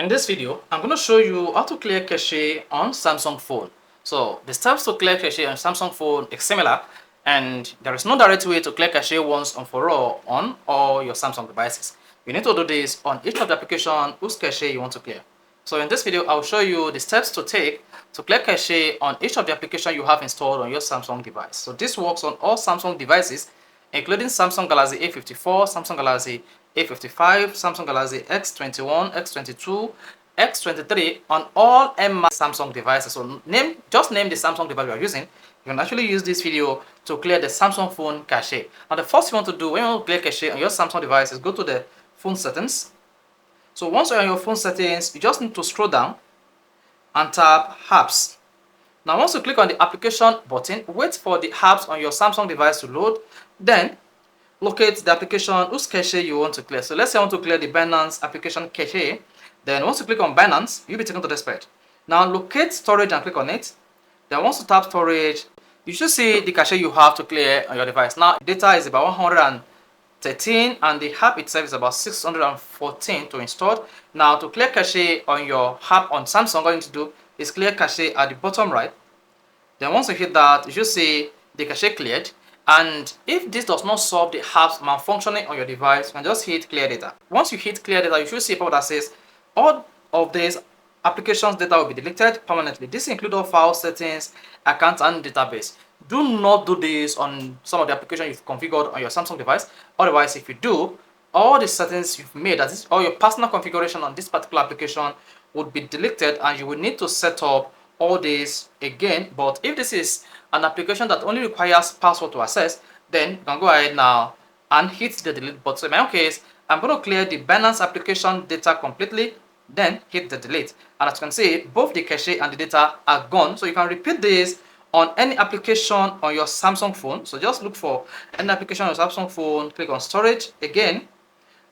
In this video, I'm going to show you how to clear cache on Samsung phone. So the steps to clear cache on Samsung phone is similar, and there is no direct way to clear cache once and for all on all your Samsung devices. You need to do this on each of the application whose cache you want to clear. So in this video, I'll show you the steps to take to clear cache on each of the application you have installed on your Samsung device. So this works on all Samsung devices, including Samsung Galaxy A54, Samsung Galaxy A55, Samsung Galaxy X21, X22, X23 on all M Samsung devices. So just name the Samsung device you are using. You can actually use this video to clear the Samsung phone cache. Now the first thing you want to do when you want to clear cache on your Samsung device is go to the phone settings. So once you're on your phone settings, you just need to scroll down and tap apps. Now once you click on the application button, wait for the apps on your Samsung device to load, then locate the application whose cache you want to clear. So let's say I want to clear the Binance application cache. Then once you click on Binance, you'll be taken to this page. Now locate storage and click on it. Then once you tap storage, you should see the cache you have to clear on your device. Now data is about 113 and the app itself is about 614 to install. Now to clear cache on your app on Samsung, all you need to do is clear cache at the bottom right. Then once you hit that, you should see the cache cleared. And if this does not solve the apps malfunctioning on your device, you can just hit clear data. Once you hit clear data, you should see a pop that says all of these applications data will be deleted permanently. This includes all file settings, accounts, and database. Do not do this on some of the applications you've configured on your Samsung device. Otherwise, if you do, all the settings you've made, that is all your personal configuration on this particular application, would be deleted, and you will need to set up all this again. But if this is an application that only requires password to access, then you can go ahead now and hit the delete button. So in my own case, I'm going to clear the Binance application data completely, then hit the delete. And as you can see, both the cache and the data are gone. So you can repeat this on any application on your Samsung phone. So just look for any application on your Samsung phone, click on storage again,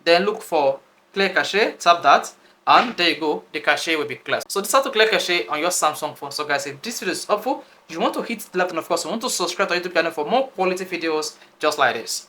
then look for clear cache, tap that, and there you go, the cache will be clear. So this is how to clear cache on your Samsung phone. So guys, if this video is helpful, you want to hit the like, and of course you want to subscribe to our YouTube channel for more quality videos just like this.